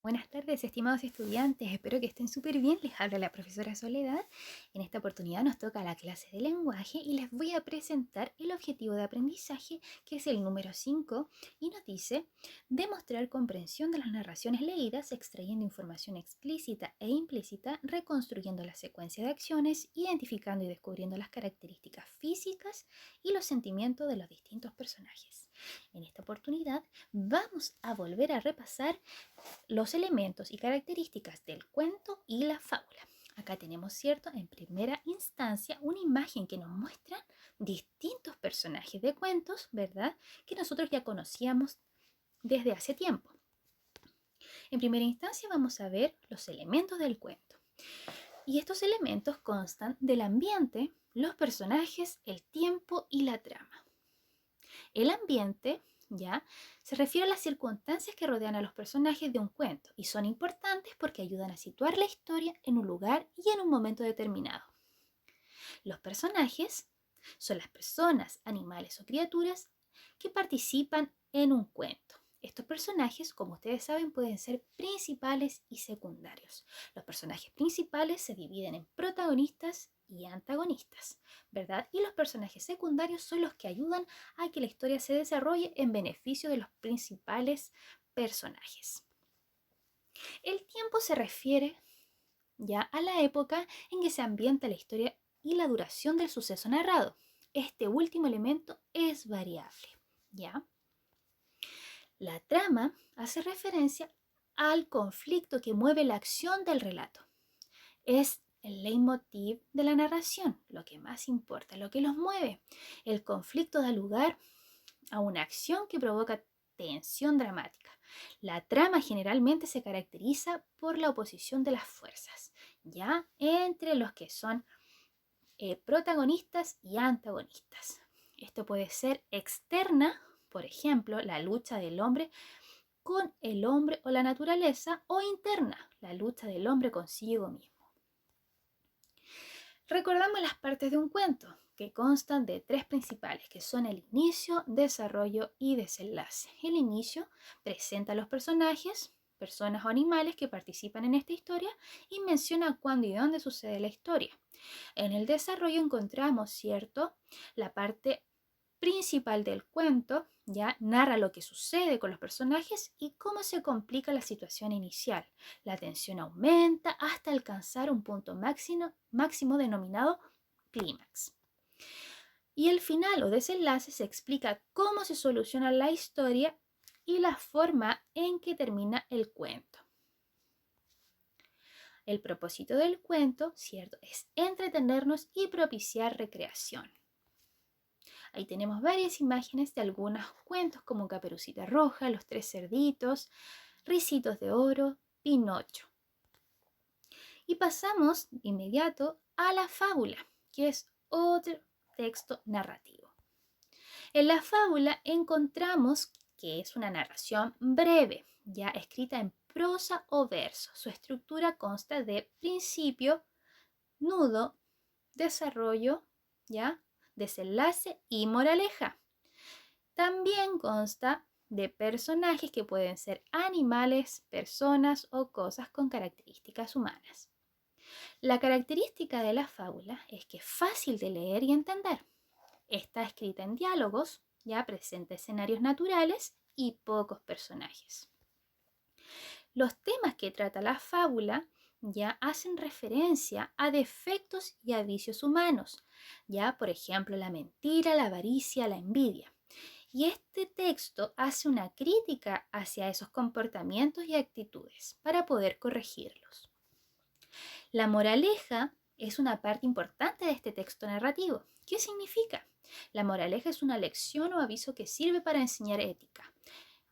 Buenas tardes, estimados estudiantes. Espero que estén súper bien. Les habla la profesora Soledad. En esta oportunidad nos toca la clase de lenguaje y les voy a presentar el objetivo de aprendizaje, que es el número 5, y nos dice demostrar comprensión de las narraciones leídas, extrayendo información explícita e implícita, reconstruyendo la secuencia de acciones, identificando y descubriendo las características físicas y los sentimientos de los distintos personajes. En esta oportunidad vamos a volver a repasar los elementos y características del cuento y la fábula. Acá tenemos, ¿cierto?, en primera instancia una imagen que nos muestra distintos personajes de cuentos, ¿verdad?, que nosotros ya conocíamos desde hace tiempo. En primera instancia vamos a ver los elementos del cuento. Y estos elementos constan del ambiente, los personajes, el tiempo y la trama. El ambiente, ¿ya?, se refiere a las circunstancias que rodean a los personajes de un cuento y son importantes porque ayudan a situar la historia en un lugar y en un momento determinado. Los personajes son las personas, animales o criaturas que participan en un cuento. Estos personajes, como ustedes saben, pueden ser principales y secundarios. Los personajes principales se dividen en protagonistas y antagonistas, ¿verdad? Y los personajes secundarios son los que ayudan a que la historia se desarrolle en beneficio de los principales personajes. El tiempo se refiere ya a la época en que se ambienta la historia y la duración del suceso narrado. Este último elemento es variable, ¿ya? La trama hace referencia al conflicto que mueve la acción del relato. Es el leitmotiv de la narración, lo que más importa, lo que los mueve. El conflicto da lugar a una acción que provoca tensión dramática. La trama generalmente se caracteriza por la oposición de las fuerzas, ya entre los que son protagonistas y antagonistas. Esto puede ser externa, por ejemplo, la lucha del hombre con el hombre o la naturaleza, o interna, la lucha del hombre consigo mismo. Recordamos las partes de un cuento, que constan de tres principales, que son el inicio, desarrollo y desenlace. El inicio presenta a los personajes, personas o animales que participan en esta historia y menciona cuándo y dónde sucede la historia. En el desarrollo encontramos, ¿cierto?, la parte principal del cuento, ya narra lo que sucede con los personajes y cómo se complica la situación inicial. La tensión aumenta hasta alcanzar un punto máximo denominado clímax. Y el final o desenlace se explica cómo se soluciona la historia y la forma en que termina el cuento. El propósito del cuento, ¿cierto?, es entretenernos y propiciar recreación. Ahí tenemos varias imágenes de algunos cuentos como Caperucita Roja, Los Tres Cerditos, Ricitos de Oro, Pinocho. Y pasamos de inmediato a la fábula, que es otro texto narrativo. En la fábula encontramos que es una narración breve, ya escrita en prosa o verso. Su estructura consta de principio, nudo, desarrollo, ¿ya?, desenlace y moraleja. También consta de personajes que pueden ser animales, personas o cosas con características humanas. La característica de la fábula es que es fácil de leer y entender. Está escrita en diálogos, ya presenta escenarios naturales y pocos personajes. Los temas que trata la fábula ya hacen referencia a defectos y a vicios humanos, ya por ejemplo la mentira, la avaricia, la envidia. Y este texto hace una crítica hacia esos comportamientos y actitudes para poder corregirlos. La moraleja es una parte importante de este texto narrativo. ¿Qué significa? La moraleja es una lección o aviso que sirve para enseñar ética.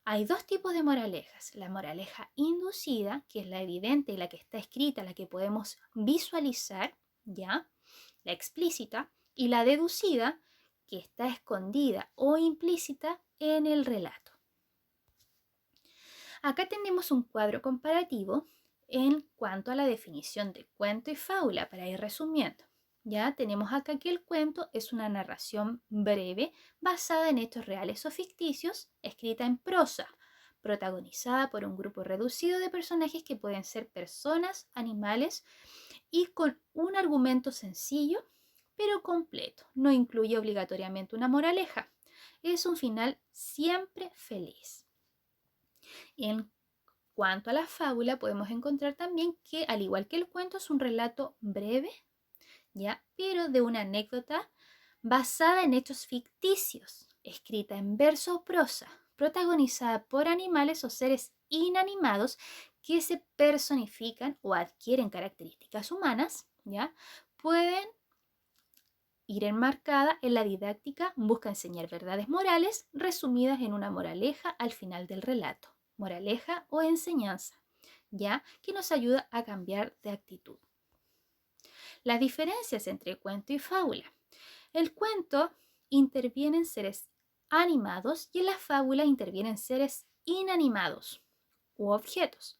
Hay dos tipos de moralejas. La moraleja inducida, que es la evidente y la que está escrita, la que podemos visualizar, ¿ya?, la explícita, y la deducida, que está escondida o implícita en el relato. Acá tenemos un cuadro comparativo en cuanto a la definición de cuento y fábula, para ir resumiendo. Ya tenemos acá que el cuento es una narración breve basada en hechos reales o ficticios, escrita en prosa, protagonizada por un grupo reducido de personajes que pueden ser personas, animales y con un argumento sencillo pero completo. No incluye obligatoriamente una moraleja. Es un final siempre feliz. En cuanto a la fábula, podemos encontrar también que, al igual que el cuento, es un relato breve, ¿ya? Pero de una anécdota basada en hechos ficticios, escrita en verso o prosa, protagonizada por animales o seres inanimados que se personifican o adquieren características humanas, ¿ya? Pueden ir enmarcada en la didáctica, busca enseñar verdades morales resumidas en una moraleja al final del relato, moraleja o enseñanza, ya que nos ayuda a cambiar de actitud. Las diferencias entre cuento y fábula. El cuento interviene en seres animados y en la fábula intervienen seres inanimados u objetos.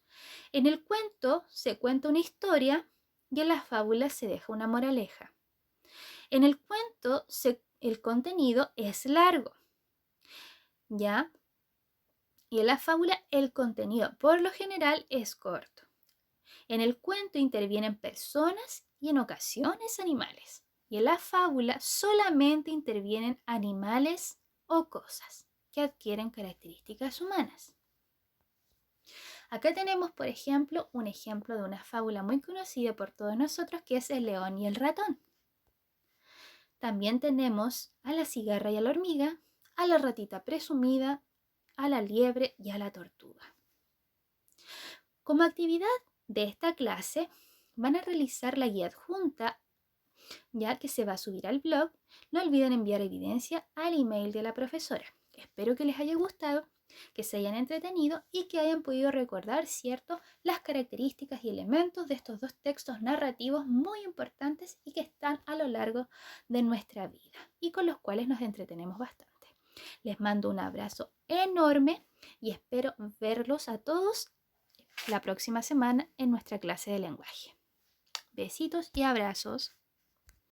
En el cuento se cuenta una historia y en la fábula se deja una moraleja. En el cuento el contenido es largo, ¿ya? Y en la fábula el contenido por lo general es corto. En el cuento intervienen personas y en ocasiones animales. Y en la fábula solamente intervienen animales o cosas que adquieren características humanas. Acá tenemos, por ejemplo, un ejemplo de una fábula muy conocida por todos nosotros que es El león y el ratón. También tenemos a la cigarra y a la hormiga, a la ratita presumida, a la liebre y a la tortuga. Como actividad de esta clase van a realizar la guía adjunta, ya que se va a subir al blog. No olviden enviar evidencia al email de la profesora. Espero que les haya gustado, que se hayan entretenido y que hayan podido recordar, ¿cierto?, las características y elementos de estos dos textos narrativos muy importantes y que están a lo largo de nuestra vida y con los cuales nos entretenemos bastante. Les mando un abrazo enorme y espero verlos a todos la próxima semana en nuestra clase de lenguaje. Besitos y abrazos.